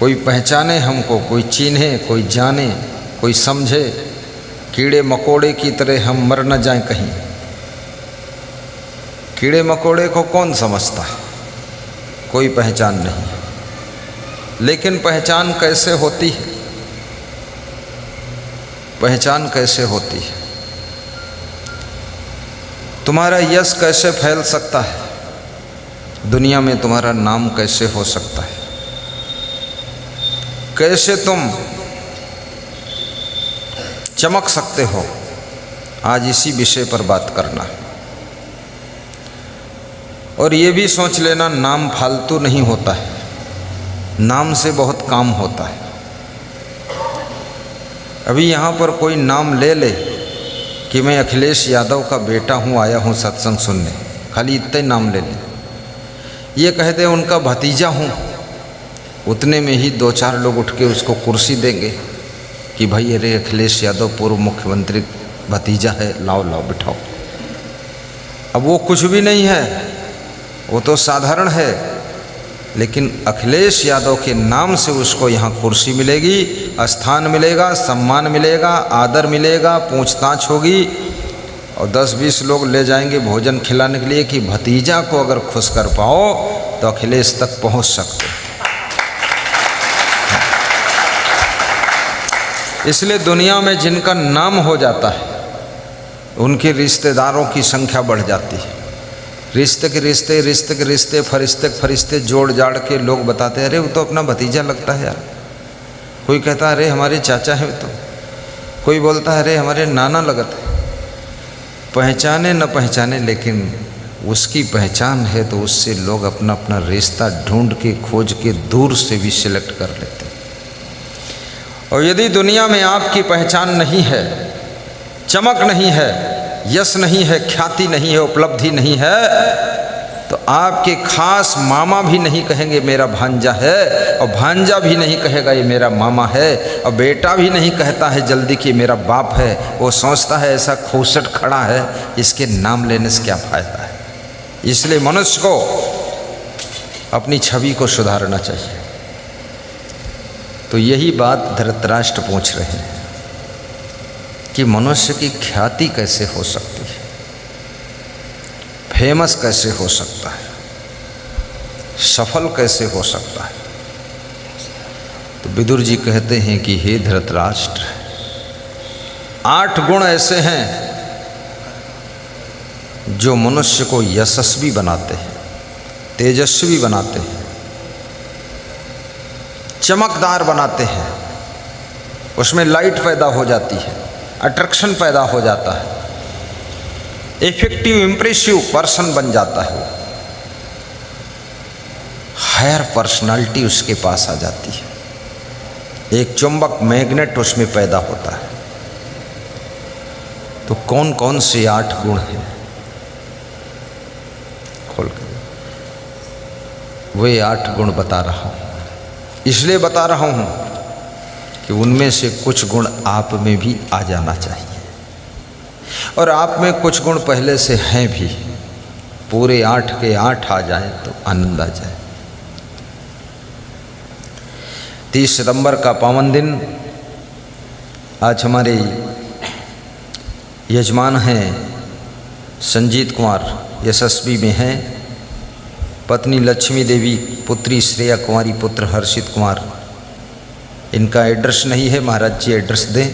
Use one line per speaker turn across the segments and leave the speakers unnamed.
कोई पहचाने हमको, कोई चिन्हे, कोई जाने, कोई समझे। कीड़े मकोड़े की तरह हम मर न जाएं कहीं। कीड़े मकोड़े को कौन समझता, कोई पहचान नहीं। लेकिन पहचान कैसे होती है? पहचान कैसे होती है? तुम्हारा यश कैसे फैल सकता है? दुनिया में तुम्हारा नाम कैसे हो सकता है? कैसे तुम चमक सकते हो? आज इसी विषय पर बात करना है। और ये भी सोच लेना, नाम फालतू नहीं होता है, नाम से बहुत काम होता है। अभी यहाँ पर कोई नाम ले ले कि मैं अखिलेश यादव का बेटा हूँ, आया हूँ सत्संग सुनने, खाली इतने नाम ले ले। ये कह दे उनका भतीजा हूँ, उतने में ही 2-4 लोग उठ के उसको कुर्सी देंगे कि भाई अरे अखिलेश यादव पूर्व मुख्यमंत्री भतीजा है, लाओ लाओ बिठाओ। अब वो कुछ भी नहीं है, वो तो साधारण है, लेकिन अखिलेश यादव के नाम से उसको यहाँ कुर्सी मिलेगी, स्थान मिलेगा, सम्मान मिलेगा, आदर मिलेगा, पूछताछ होगी, और 10-20 लोग ले जाएंगे भोजन खिलाने के लिए कि भतीजा को अगर खुश कर पाओ तो अखिलेश तक पहुँच सकते। इसलिए दुनिया में जिनका नाम हो जाता है उनके रिश्तेदारों की संख्या बढ़ जाती है। रिश्ते के रिश्ते, रिश्ते के रिश्ते, फरिश्ते के फरिश्ते जोड़ जाड़ के लोग बताते हैं अरे वो तो अपना भतीजा लगता है यार। कोई कहता है अरे हमारे चाचा है तो, कोई बोलता है अरे हमारे नाना लगत है। पहचाने न पहचाने, लेकिन उसकी पहचान है तो उससे लोग अपना अपना रिश्ता ढूंढ के, खोज के, दूर से भी सिलेक्ट कर लेते हैं। और यदि दुनिया में आपकी पहचान नहीं है, चमक नहीं है, यश नहीं है, ख्याति नहीं है, उपलब्धि नहीं है, तो आपके खास मामा भी नहीं कहेंगे मेरा भांजा है, और भांजा भी नहीं कहेगा ये मेरा मामा है, और बेटा भी नहीं कहता है जल्दी कि मेरा बाप है। वो सोचता है ऐसा खोसट खड़ा है, इसके नाम लेने से क्या फ़ायदा है। इसलिए मनुष्य को अपनी छवि को सुधारना चाहिए। तो यही बात धृतराष्ट्र पूछ रहे हैं कि मनुष्य की ख्याति कैसे हो सकती है, फेमस कैसे हो सकता है, सफल कैसे हो सकता है। तो विदुर जी कहते हैं कि हे धृतराष्ट्र, 8 गुण ऐसे हैं जो मनुष्य को यशस्वी बनाते हैं, तेजस्वी बनाते हैं, चमकदार बनाते हैं, उसमें लाइट पैदा हो जाती है, अट्रैक्शन पैदा हो जाता है, इफेक्टिव इंप्रेसिव पर्सन बन जाता है। वो हायर पर्सनालिटी उसके पास आ जाती है, एक चुंबक मैग्नेट उसमें पैदा होता है। तो कौन कौन से 8 गुण हैं, खोल कर वे 8 गुण बता रहा हूँ। इसलिए बता रहा हूँ कि उनमें से कुछ गुण आप में भी आ जाना चाहिए, और आप में कुछ गुण पहले से हैं भी। पूरे 8 के 8 आ जाए तो आनंद आ जाए। 30 सितंबर का पावन दिन। आज हमारे यजमान हैं संजीत कुमार, यशस्वी में हैं। पत्नी लक्ष्मी देवी, पुत्री श्रेया कुमारी, पुत्र हर्षित कुमार। इनका एड्रेस नहीं है, महाराज जी एड्रेस दें।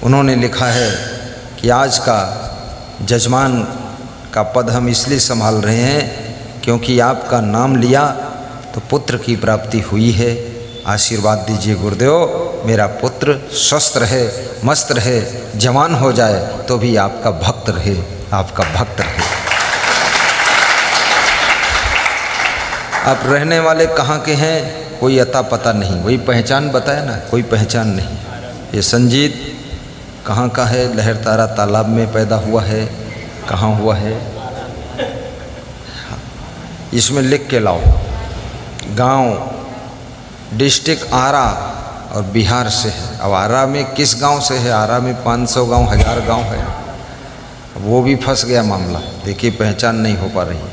उन्होंने लिखा है कि आज का जजमान का पद हम इसलिए संभाल रहे हैं क्योंकि आपका नाम लिया तो पुत्र की प्राप्ति हुई है। आशीर्वाद दीजिए गुरुदेव, मेरा पुत्र स्वस्थ रहे, मस्त रहे, जवान हो जाए तो भी आपका भक्त रहे, आपका भक्त रहे। आप रहने वाले कहाँ के हैं कोई अता पता नहीं, वही पहचान बताया ना, कोई पहचान नहीं। ये संजीत कहाँ का है? लहरतारा तालाब में पैदा हुआ है। कहाँ हुआ है? इसमें लिख के लाओ। गांव डिस्ट्रिक्ट आरा और बिहार से है। अब आरा में किस गांव से है? आरा में 500 गांव, 1000 गांव है। वो भी फंस गया मामला। देखिए पहचान नहीं हो पा रही है।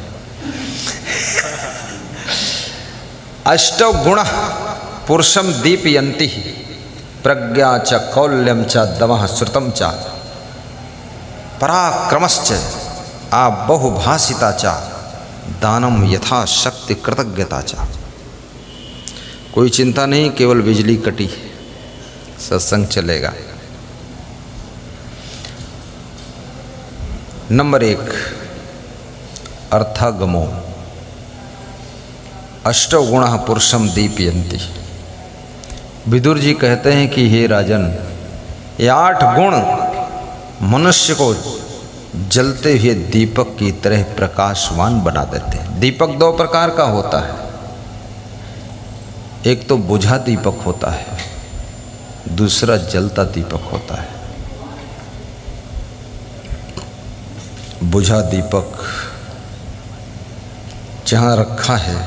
अष्टौ गुण पुरुषम दीपयन्ति प्रज्ञा च कौल्यम च दमः श्रुतम च पराक्रमश्च बहुभाषिता च दानम यथा शक्ति कृतज्ञता च। कोई चिंता नहीं, केवल बिजली कटी, सत्संग चलेगा। नंबर 1 अर्थागमो अष्टौ गुणः पुरुषम दीपयन्ति। विदुर जी कहते हैं कि हे राजन, ये 8 गुण मनुष्य को जलते हुए दीपक की तरह प्रकाशवान बना देते हैं। दीपक 2 प्रकार का होता है, एक तो बुझा दीपक होता है, दूसरा जलता दीपक होता है। बुझा दीपक जहाँ रखा है,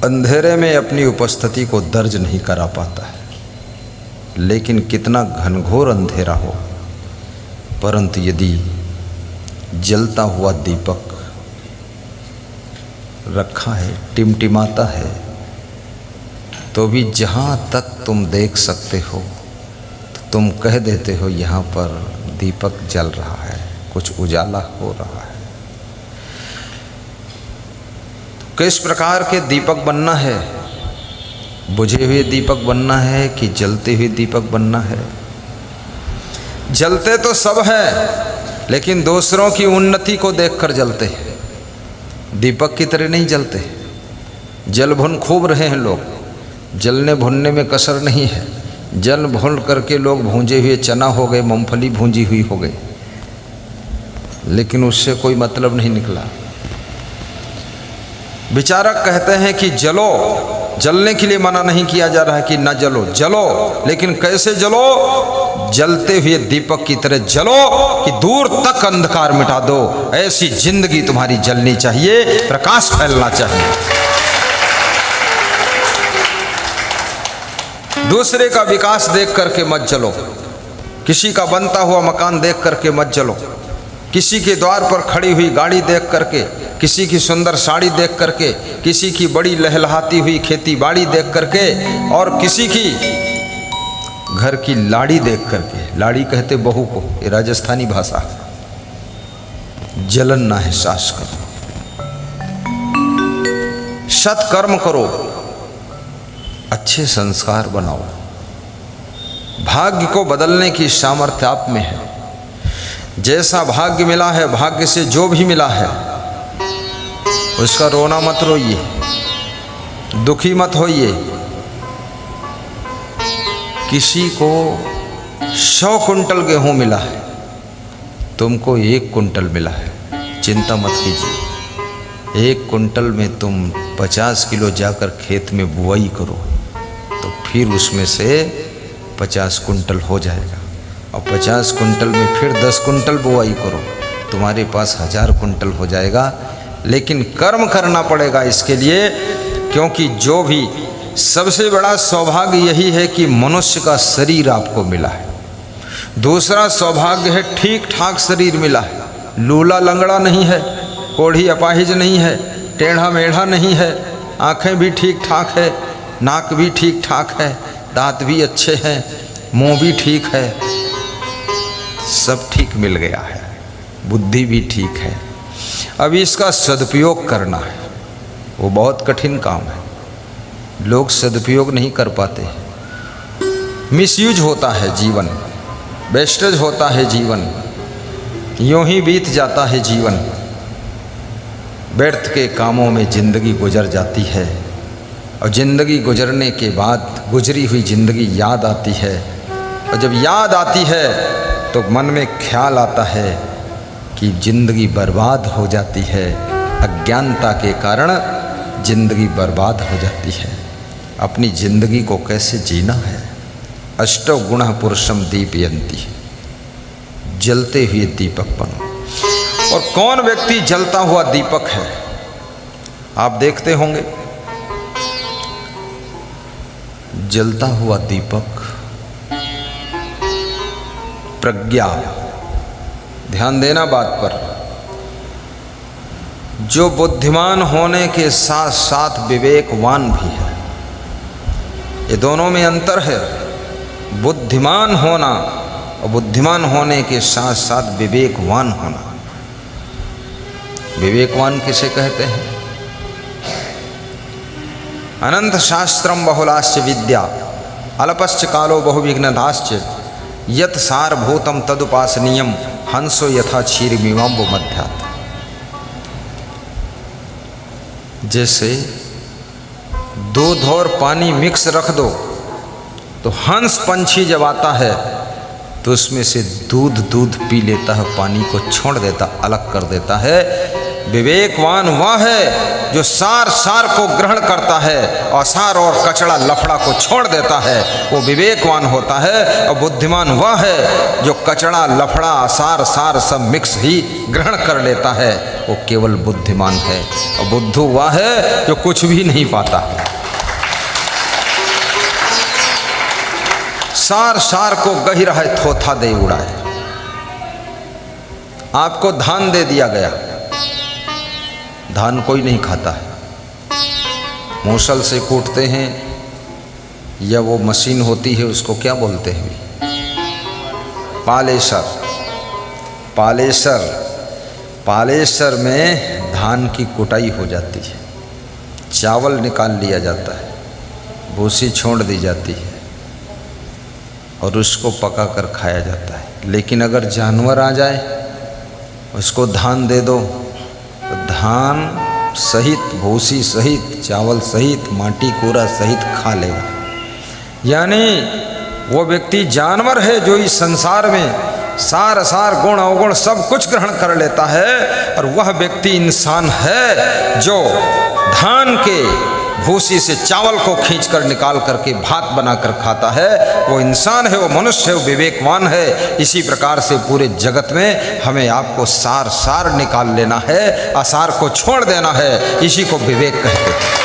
अंधेरे में अपनी उपस्थिति को दर्ज नहीं करा पाता है, लेकिन कितना घनघोर अंधेरा हो, परंतु यदि जलता हुआ दीपक रखा है, टिमटिमाता है, तो भी जहाँ तक तुम देख सकते हो तो तुम कह देते हो यहाँ पर दीपक जल रहा है, कुछ उजाला हो रहा है। तो किस प्रकार के दीपक बनना है? बुझे हुए दीपक बनना है कि जलते हुए दीपक बनना है? जलते तो सब है, लेकिन दूसरों की उन्नति को देखकर जलते हैं, दीपक की तरह नहीं जलते। जल भुन खूब रहे हैं लोग, जलने भुनने में कसर नहीं है। जल भून करके लोग भूंजे हुए चना हो गए, मूंगफली भूंजी हुई हो गई, लेकिन उससे कोई मतलब नहीं निकला। विचारक कहते हैं कि जलो, जलने के लिए मना नहीं किया जा रहा है कि ना जलो, जलो, लेकिन कैसे जलो? जलते हुए दीपक की तरह जलो कि दूर तक अंधकार मिटा दो। ऐसी जिंदगी तुम्हारी जलनी चाहिए, प्रकाश फैलना चाहिए। दूसरे का विकास देख करके मत जलो, किसी का बनता हुआ मकान देख करके मत जलो, किसी के द्वार पर खड़ी हुई गाड़ी देख करके, किसी की सुंदर साड़ी देख करके, किसी की बड़ी लहलहाती हुई खेती बाड़ी देख करके, और किसी की घर की लाड़ी देख करके, लाड़ी कहते बहू को, ये राजस्थानी भाषा, जलन ना एहसास करो। सत्कर्म करो, अच्छे संस्कार बनाओ। भाग्य को बदलने की सामर्थ्य आप में है। जैसा भाग्य मिला है, भाग्य से जो भी मिला है उसका रोना मत रोइए, दुखी मत होइए। किसी को 100 कुंटल गेहूं मिला है, तुमको 1 कुंटल मिला है, चिंता मत कीजिए। 1 कुंटल में तुम 50 किलो जाकर खेत में बुआई करो तो फिर उसमें से 50 कुंटल हो जाएगा, और 50 कुंटल में फिर 10 कुंटल बुआई करो, तुम्हारे पास 1000 कुंटल हो जाएगा। लेकिन कर्म करना पड़ेगा इसके लिए, क्योंकि जो भी सबसे बड़ा सौभाग्य यही है कि मनुष्य का शरीर आपको मिला है। दूसरा सौभाग्य है ठीक ठाक शरीर मिला है, लूला लंगड़ा नहीं है, कोढ़ी अपाहिज नहीं है, टेढ़ा मेढ़ा नहीं है, आँखें भी ठीक ठाक है, नाक भी ठीक ठाक है, दांत भी अच्छे हैं, मुंह भी ठीक है, सब ठीक मिल गया है, बुद्धि भी ठीक है। अब इसका सदुपयोग करना है, वो बहुत कठिन काम है। लोग सदुपयोग नहीं कर पाते, मिसयूज होता है जीवन, वेस्टेज होता है जीवन, यूं ही बीत जाता है जीवन। व्यर्थ के कामों में ज़िंदगी गुजर जाती है, और ज़िंदगी गुजरने के बाद गुजरी हुई ज़िंदगी याद आती है, और जब याद आती है तो मन में ख्याल आता है कि ज़िंदगी बर्बाद हो जाती है, अज्ञानता के कारण ज़िंदगी बर्बाद हो जाती है। अपनी ज़िंदगी को कैसे जीना है? अष्टौ गुणः पुरुषम दीपयन्ति, जलते हुए दीपक बनो। और कौन व्यक्ति जलता हुआ दीपक है? आप देखते होंगे जलता हुआ दीपक प्रज्ञा, ध्यान देना बात पर, जो बुद्धिमान होने के साथ साथ विवेकवान भी है। ये दोनों में अंतर है। बुद्धिमान होना और बुद्धिमान होने के साथ साथ विवेकवान होना। विवेकवान किसे कहते हैं? अनंत शास्त्रम बहुलाश्च विद्या अल्पश्च कालो बहुविघ्नदाश्च यत् सारभूतम तदुपासनीयम हंसो यथा क्षीरमिवाम्बु मध्यात्। जैसे दूध और पानी मिक्स रख दो तो हंस पंछी जब आता है तो उसमें से दूध पी लेता है, पानी को छोड़ देता, अलग कर देता है। विवेकवान वह है जो सार को ग्रहण करता है, असार और कचड़ा लफड़ा को छोड़ देता है, वो विवेकवान होता है। और बुद्धिमान वह है जो कचड़ा लफड़ा असार सार सब मिक्स ही ग्रहण कर लेता है, वो केवल बुद्धिमान है। और बुद्धू वह है जो कुछ भी नहीं पाता, सार को गहिरा है थोथा दे उड़ाए। आपको धान दे दिया गया, धान कोई नहीं खाता है, मूसल से कूटते हैं या वो मशीन होती है उसको क्या बोलते हैं? पालेसर में धान की कुटाई हो जाती है, चावल निकाल लिया जाता है, भूसी छोड़ दी जाती है और उसको पका कर खाया जाता है। लेकिन अगर जानवर आ जाए उसको धान दे दो तो धान सहित, भूसी सहित, चावल सहित, माटी कूड़ा सहित खा लेगा। यानी वो व्यक्ति जानवर है जो इस संसार में सार गुण अवगुण सब कुछ ग्रहण कर लेता है, और वह व्यक्ति इंसान है जो धान के भूसी से चावल को खींचकर निकाल करके भात बनाकर खाता है। वो इंसान है, वो मनुष्य है, वो विवेकवान है। इसी प्रकार से पूरे जगत में हमें आपको सार निकाल लेना है, असार को छोड़ देना है। इसी को विवेक कहते हैं।